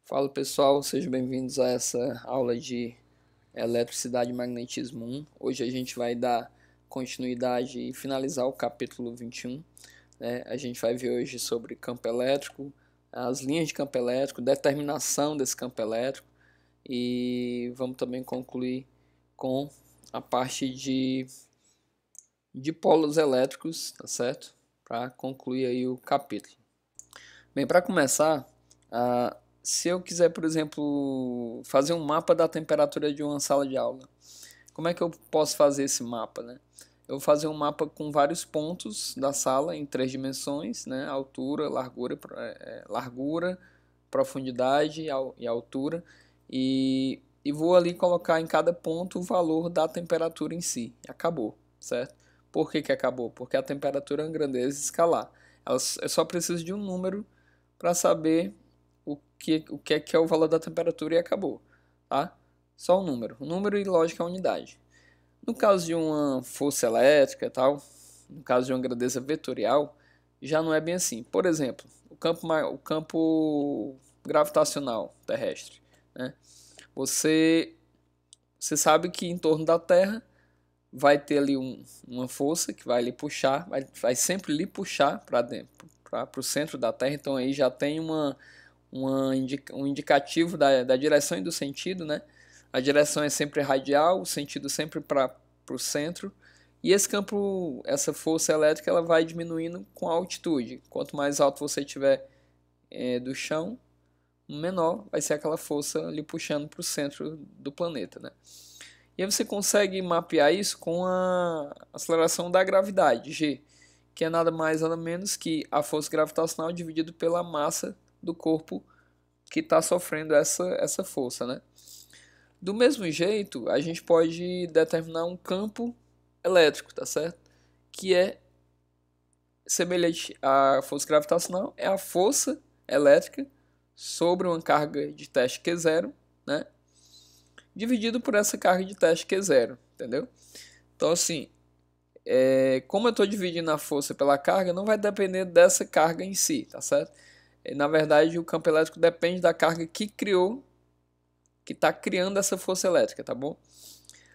Fala pessoal, sejam bem-vindos a essa aula de Eletricidade e Magnetismo 1. Hoje a gente vai dar continuidade e finalizar o capítulo 21. A gente vai ver hoje sobre campo elétrico, as linhas de campo elétrico, determinação desse campo elétrico e vamos também concluir com a parte de polos elétricos, tá certo? Para concluir aí o capítulo. Bem, para começar, se eu quiser, por exemplo, fazer um mapa da temperatura de uma sala de aula, como é que eu posso fazer esse mapa, né? Eu vou fazer um mapa com vários pontos da sala em 3 dimensões, né? Altura, largura, profundidade e altura. E vou ali colocar em cada ponto o valor da temperatura em si. Acabou, certo? Por que acabou? Porque a temperatura é uma grandeza escalar. Eu só preciso de um número para saber o que é o valor da temperatura e acabou, tá? Só um número. O número e lógica é a unidade. No caso de uma força elétrica, tal, no caso de uma grandeza vetorial, já não é bem assim. Por exemplo, o campo gravitacional terrestre, né? Você sabe que em torno da Terra vai ter ali uma força que vai lhe puxar, vai sempre lhe puxar para dentro, para o centro da Terra. Então aí já tem um indicativo da direção e do sentido, né? A direção é sempre radial, o sentido sempre para o centro. E esse campo, essa força elétrica, ela vai diminuindo com a altitude. Quanto mais alto você estiver do chão, menor vai ser aquela força lhe puxando para o centro do planeta, né? E aí você consegue mapear isso com a aceleração da gravidade, G, que é nada mais nada menos que a força gravitacional dividido pela massa do corpo que está sofrendo essa força, né? Do mesmo jeito, a gente pode determinar um campo elétrico, tá certo? Que é semelhante à força gravitacional, é a força elétrica sobre uma carga de teste Q0, né? Dividido por essa carga de teste Q0, entendeu? Então, assim, como eu estou dividindo a força pela carga, não vai depender dessa carga em si, tá certo? Na verdade, o campo elétrico depende da carga que está criando essa força elétrica, tá bom?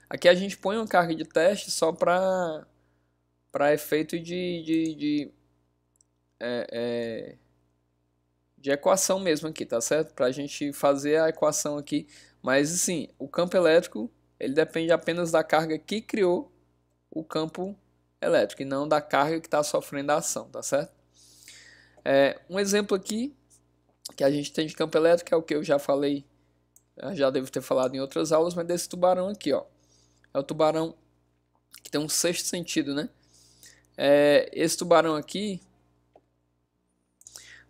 Aqui a gente põe uma carga de teste só para efeito de equação mesmo aqui, tá certo? Para a gente fazer a equação aqui. Mas, assim, o campo elétrico ele depende apenas da carga que criou o campo elétrico e não da carga que está sofrendo a ação, tá certo? Um exemplo aqui que a gente tem de campo elétrico é o que eu já falei, já devo ter falado em outras aulas, mas desse tubarão aqui, ó. É o tubarão que tem um sexto sentido, né? Esse tubarão aqui,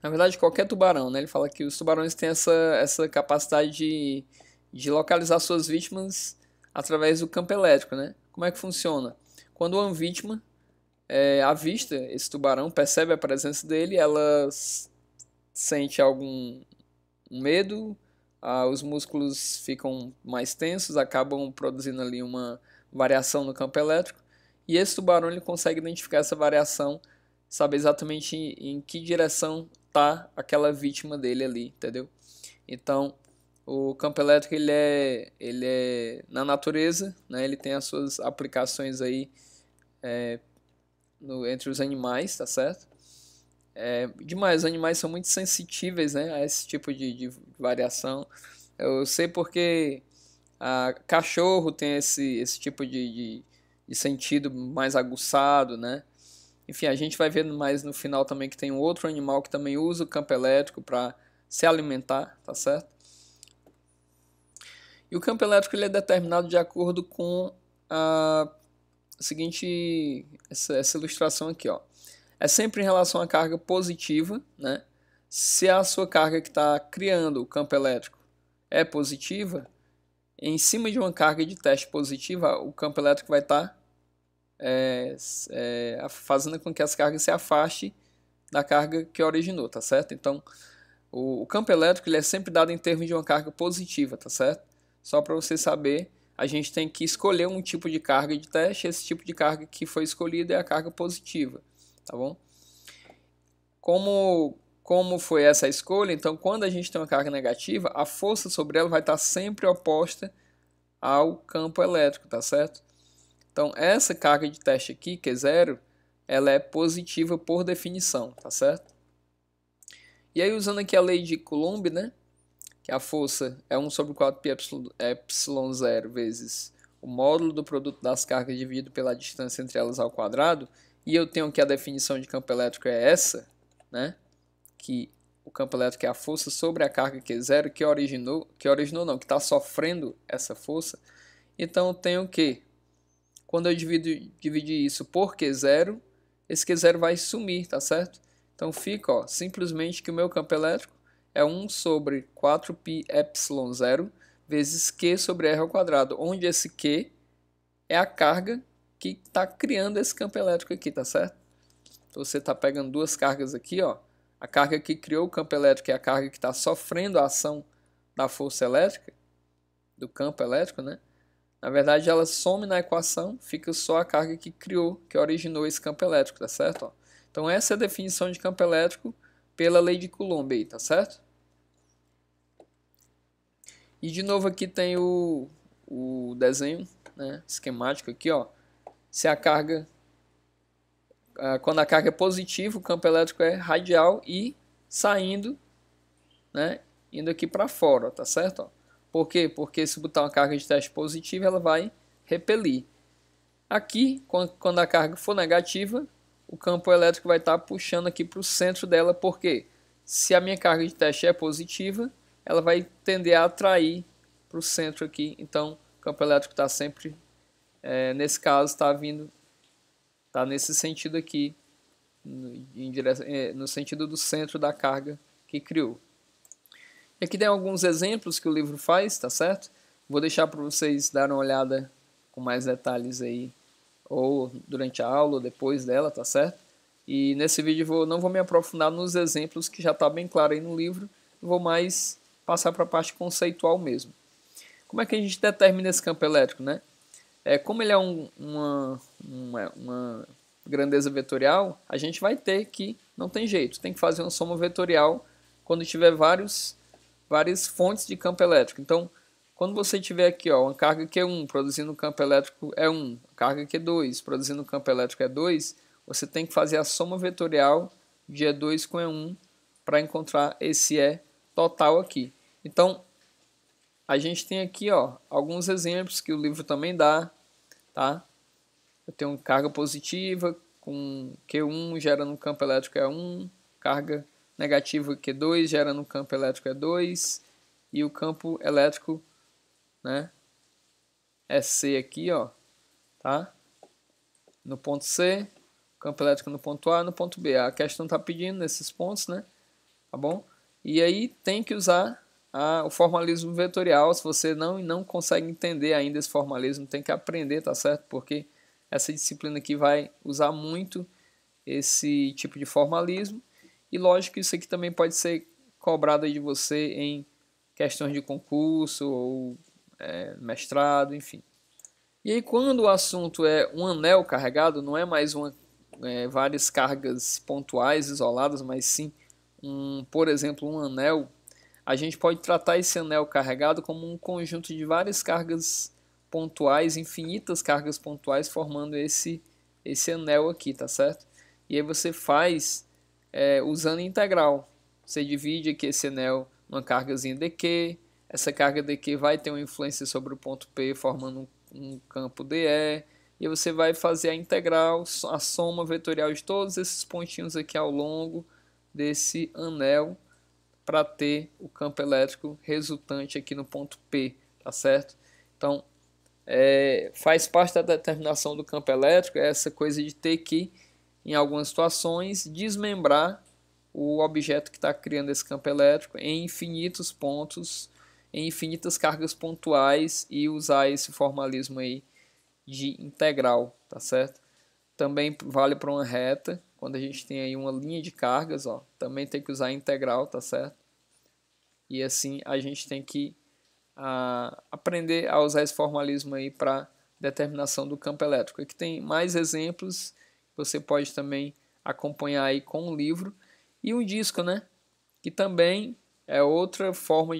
na verdade qualquer tubarão, né? Ele fala que os tubarões têm essa capacidade de localizar suas vítimas através do campo elétrico, né? Como é que funciona? Quando uma vítima avista esse tubarão, percebe a presença dele, ela sente algum medo, os músculos ficam mais tensos, acabam produzindo ali uma variação no campo elétrico, e esse tubarão ele consegue identificar essa variação, saber exatamente em que direção está aquela vítima dele ali, entendeu? Então, o campo elétrico ele é na natureza, né? Ele tem as suas aplicações aí entre os animais, tá certo? Demais, os animais são muito sensíveis, né, a esse tipo de variação. Eu sei porque cachorro tem esse tipo de sentido mais aguçado, né? Enfim, a gente vai ver mais no final também que tem um outro animal que também usa o campo elétrico para se alimentar, tá certo? E o campo elétrico ele é determinado de acordo com a seguinte, essa ilustração aqui, ó. É sempre em relação à carga positiva, né? Se a sua carga que está criando o campo elétrico é positiva, em cima de uma carga de teste positiva, o campo elétrico vai estar fazendo com que as cargas se afaste da carga que originou, tá certo? Então, o campo elétrico ele é sempre dado em termos de uma carga positiva, tá certo? Só para você saber, a gente tem que escolher um tipo de carga de teste, esse tipo de carga que foi escolhida é a carga positiva, tá bom? Como como foi essa a escolha, então quando a gente tem uma carga negativa, a força sobre ela vai estar sempre oposta ao campo elétrico, tá certo? Então essa carga de teste aqui, que é zero, ela é positiva por definição, tá certo? E aí usando aqui a lei de Coulomb, né, que a força é 1 sobre 4 π epsilon0 vezes o módulo do produto das cargas dividido pela distância entre elas ao quadrado, e eu tenho que a definição de campo elétrico é essa, né, que o campo elétrico é a força sobre a carga Q0 que está sofrendo essa força. Então eu tenho que, quando eu dividir isso por Q0, esse Q0 vai sumir, tá certo? Então fica, ó, simplesmente que o meu campo elétrico é 1 sobre 4π epsilon0 vezes Q sobre R ao quadrado, onde esse Q é a carga que está criando esse campo elétrico aqui, tá certo? Então você está pegando duas cargas aqui, ó. A carga que criou o campo elétrico é a carga que está sofrendo a ação da força elétrica, do campo elétrico, né? Na verdade, ela some na equação, fica só a carga que criou, que originou esse campo elétrico, tá certo? Ó. Então essa é a definição de campo elétrico pela lei de Coulomb aí, tá certo? E de novo aqui tem o desenho, né, esquemático aqui, ó. Se a carga, quando a carga é positiva, o campo elétrico é radial e saindo, né, indo aqui para fora, ó, tá certo? Ó. Por quê? Porque se botar uma carga de teste positiva, ela vai repelir. Aqui, quando a carga for negativa, o campo elétrico vai estar puxando aqui para o centro dela, porque se a minha carga de teste é positiva, ela vai tender a atrair para o centro aqui. Então, o campo elétrico está sempre, nesse caso, está nesse sentido aqui, no sentido do centro da carga que criou. E aqui tem alguns exemplos que o livro faz, tá certo? Vou deixar para vocês darem uma olhada com mais detalhes aí, ou durante a aula, ou depois dela, tá certo? E nesse vídeo não vou me aprofundar nos exemplos, que já está bem claro aí no livro, vou mais passar para a parte conceitual mesmo. Como é que a gente determina esse campo elétrico, né? Como ele é uma grandeza vetorial, a gente vai ter que, não tem jeito, tem que fazer uma soma vetorial quando tiver várias fontes de campo elétrico. Então, quando você tiver aqui, ó, uma carga Q1 produzindo um campo elétrico é 1, carga Q2 produzindo um campo elétrico é 2, você tem que fazer a soma vetorial de E2 com E1 para encontrar esse E total aqui. Então, a gente tem aqui, ó, alguns exemplos que o livro também dá, tá? Eu tenho carga positiva com Q1 gerando um campo elétrico E1, carga negativa Q2 gerando um campo elétrico E2 e o campo elétrico, né, EC aqui, ó, tá? No ponto C, campo elétrico no ponto A, no ponto B. A questão está pedindo nesses pontos, né? Tá bom? E aí tem que usar o formalismo vetorial. Se você não consegue entender ainda esse formalismo, tem que aprender, tá certo? Porque essa disciplina aqui vai usar muito esse tipo de formalismo. E lógico que isso aqui também pode ser cobrado de você em questões de concurso ou mestrado, enfim. E aí quando o assunto é um anel carregado, não é mais várias cargas pontuais isoladas, mas sim, por exemplo, um anel, a gente pode tratar esse anel carregado como um conjunto de várias cargas pontuais, infinitas cargas pontuais, formando esse anel aqui, tá certo? E aí você faz usando integral. Você divide aqui esse anel numa cargazinha dq, essa carga dq vai ter uma influência sobre o ponto P, formando um campo dE, e você vai fazer a integral, a soma vetorial de todos esses pontinhos aqui ao longo desse anel, para ter o campo elétrico resultante aqui no ponto P, tá certo? Então, faz parte da determinação do campo elétrico essa coisa de ter que, em algumas situações, desmembrar o objeto que está criando esse campo elétrico em infinitos pontos, em infinitas cargas pontuais, e usar esse formalismo aí de integral, tá certo? Também vale para uma reta, quando a gente tem aí uma linha de cargas, ó, também tem que usar integral, tá certo? E assim a gente tem que aprender a usar esse formalismo aí para determinação do campo elétrico. Aqui tem mais exemplos, você pode também acompanhar aí com o livro. E um disco, né? que também é outra forma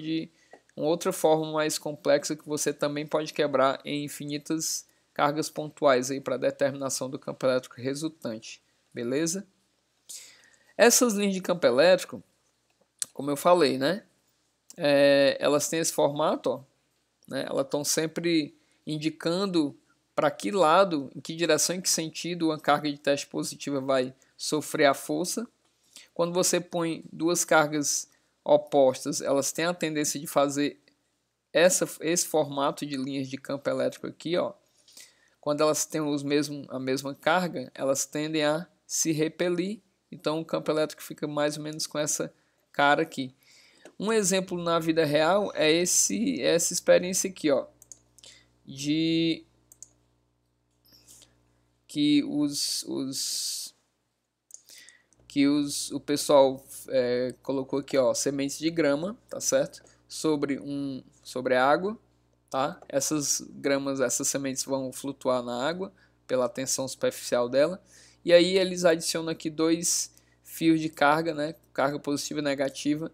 mais complexa que você também pode quebrar em infinitas cargas pontuais aí para determinação do campo elétrico resultante, beleza? Essas linhas de campo elétrico, como eu falei, né? Elas têm esse formato, ó, né? Elas estão sempre indicando para que lado, em que direção, em que sentido uma carga de teste positiva vai sofrer a força. Quando você põe duas cargas opostas, elas têm a tendência de fazer esse formato de linhas de campo elétrico aqui, ó. Quando elas têm a mesma carga, elas tendem a se repelir. Então o campo elétrico fica mais ou menos com essa cara aqui. Um exemplo na vida real é essa experiência aqui, ó, de que o pessoal colocou aqui, ó, sementes de grama, tá certo? Sobre a água, tá? Essas gramas, essas sementes vão flutuar na água pela tensão superficial dela. E aí eles adicionam aqui dois fios de carga, né? Carga positiva e negativa,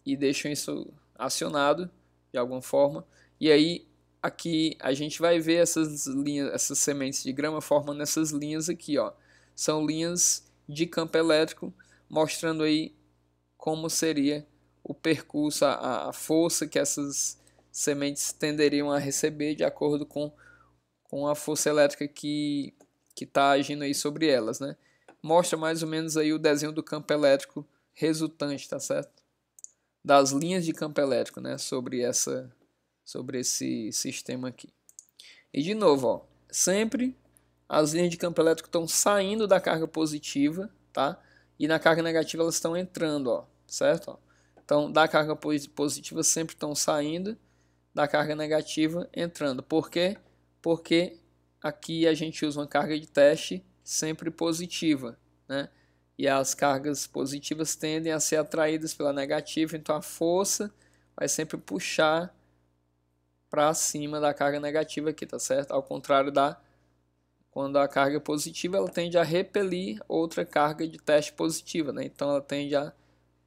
e deixam isso acionado de alguma forma. E aí aqui a gente vai ver essas linhas, essas sementes de grama formando essas linhas aqui, ó. São linhas de campo elétrico, mostrando aí como seria o percurso, a força que essas sementes tenderiam a receber de acordo com a força elétrica que está agindo aí sobre elas, né? Mostra mais ou menos aí o desenho do campo elétrico resultante, tá certo? Das linhas de campo elétrico, né? Sobre esse sistema aqui. E de novo, ó, sempre as linhas de campo elétrico estão saindo da carga positiva, tá? E na carga negativa elas estão entrando, ó, certo? Ó. Então, da carga positiva sempre estão saindo, da carga negativa entrando. Por quê? Porque aqui a gente usa uma carga de teste sempre positiva, né? E as cargas positivas tendem a ser atraídas pela negativa, então a força vai sempre puxar para cima da carga negativa aqui, tá certo? Ao contrário quando a carga é positiva, ela tende a repelir outra carga de teste positiva, né? Então ela tende a,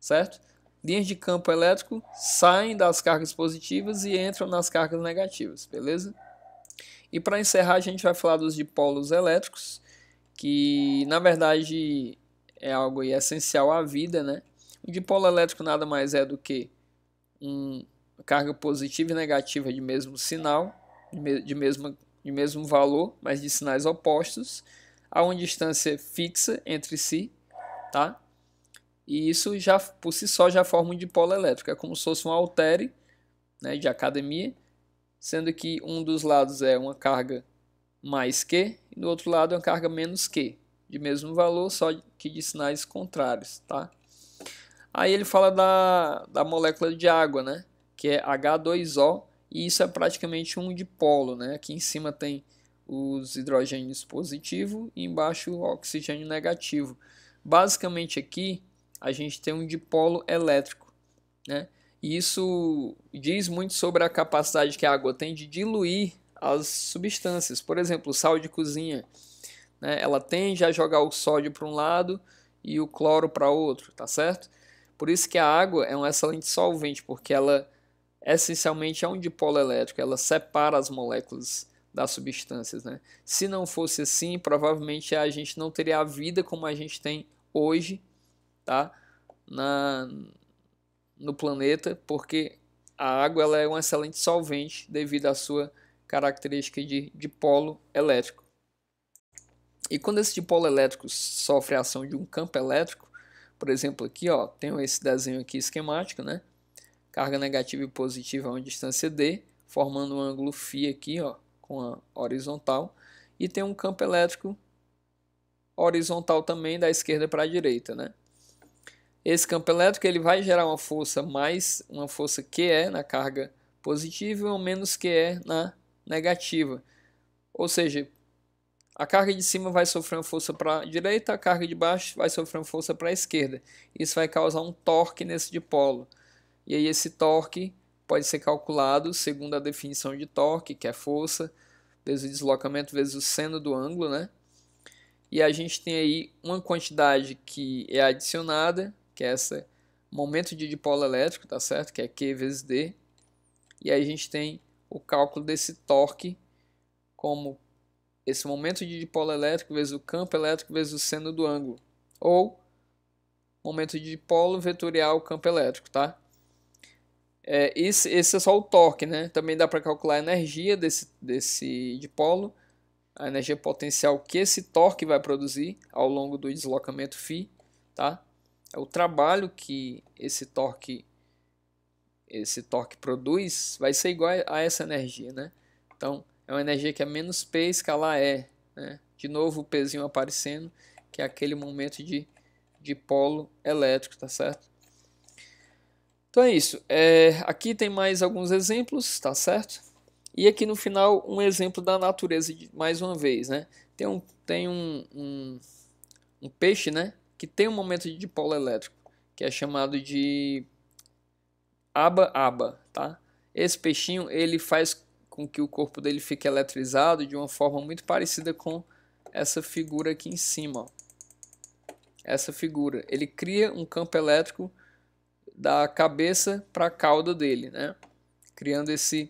certo? Linhas de campo elétrico saem das cargas positivas e entram nas cargas negativas, beleza? E para encerrar, a gente vai falar dos dipolos elétricos, que na verdade é algo essencial à vida, né? O dipolo elétrico nada mais é do que uma carga positiva e negativa de mesmo sinal, de mesmo valor, mas de sinais opostos, a uma distância fixa entre si, tá? E isso já por si só já forma um dipolo elétrico, é como se fosse um haltere, né, de academia, sendo que um dos lados é uma carga mais Q e do outro lado é uma carga menos Q, de mesmo valor, só que de sinais contrários, tá? Aí ele fala da molécula de água, né, que é H2O, e isso é praticamente um dipolo, né? Aqui em cima tem os hidrogênios positivo e embaixo o oxigênio negativo. Basicamente aqui a gente tem um dipolo elétrico, né? E isso diz muito sobre a capacidade que a água tem de diluir as substâncias. Por exemplo, o sal de cozinha, né? Ela tende a jogar o sódio para um lado e o cloro para outro, tá certo? Por isso que a água é um excelente solvente, porque ela essencialmente é um dipolo elétrico, ela separa as moléculas das substâncias, né? Se não fosse assim, provavelmente a gente não teria a vida como a gente tem hoje, tá? No planeta, porque a água ela é um excelente solvente devido à sua característica de dipolo elétrico. E quando esse dipolo elétrico sofre a ação de um campo elétrico, por exemplo aqui, ó, tem esse desenho aqui esquemático, né? Carga negativa e positiva a uma distância d, formando um ângulo φ aqui, ó, com a horizontal, e tem um campo elétrico horizontal também da esquerda para a direita, né? Esse campo elétrico ele vai gerar uma força QE na carga positiva e uma menos QE na negativa. Ou seja, a carga de cima vai sofrer uma força para a direita, a carga de baixo vai sofrer uma força para a esquerda. Isso vai causar um torque nesse dipolo. E aí esse torque pode ser calculado segundo a definição de torque, que é força vezes o deslocamento vezes o seno do ângulo, né? E a gente tem aí uma quantidade que é adicionada, que é esse momento de dipolo elétrico, tá certo? Que é Q vezes D. E aí a gente tem o cálculo desse torque como esse momento de dipolo elétrico vezes o campo elétrico vezes o seno do ângulo. Ou momento de dipolo vetorial campo elétrico, tá? Esse é só o torque, né? Também dá para calcular a energia desse dipolo, a energia potencial que esse torque vai produzir ao longo do deslocamento φ, tá? É o trabalho que esse torque produz vai ser igual a essa energia, né? Então, é uma energia que é menos P escalar E, né? De novo o Pzinho aparecendo, que é aquele momento de dipolo elétrico, tá certo? Então é isso. Aqui tem mais alguns exemplos, tá certo? E aqui no final um exemplo da natureza, mais uma vez, né? Tem um peixe, né? Que tem um momento de dipolo elétrico, que é chamado de aba-aba, tá? Esse peixinho, ele faz com que o corpo dele fique eletrizado de uma forma muito parecida com essa figura aqui em cima, ó. Essa figura, ele cria um campo elétrico da cabeça para a cauda dele, né? Criando esse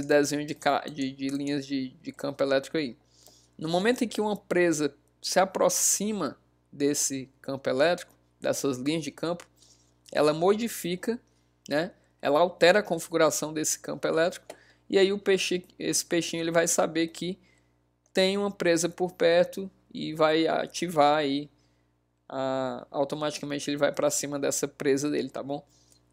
desenho de linhas de campo elétrico aí. No momento em que uma presa se aproxima desse campo elétrico, dessas linhas de campo, ela modifica, né? Ela altera a configuração desse campo elétrico e aí esse peixinho ele vai saber que tem uma presa por perto e vai ativar aí, automaticamente ele vai para cima dessa presa dele, tá bom?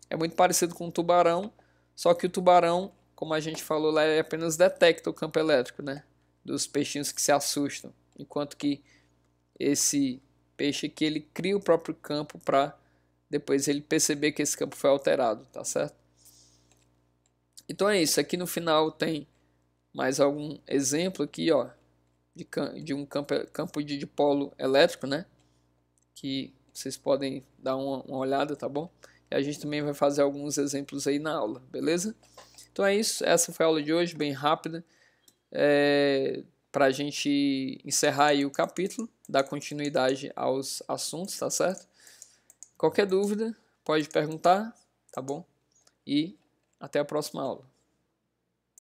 É muito parecido com o tubarão, só que o tubarão, como a gente falou lá, ele apenas detecta o campo elétrico, né? Dos peixinhos que se assustam, enquanto que esse peixe aqui ele cria o próprio campo para depois ele perceber que esse campo foi alterado, tá certo? Então é isso, aqui no final tem mais algum exemplo aqui, ó, de um campo de dipolo elétrico, né? Que vocês podem dar uma olhada, tá bom? E a gente também vai fazer alguns exemplos aí na aula, beleza? Então é isso, essa foi a aula de hoje, bem rápida, para a gente encerrar aí o capítulo, dar continuidade aos assuntos, tá certo? Qualquer dúvida, pode perguntar, tá bom? E até a próxima aula.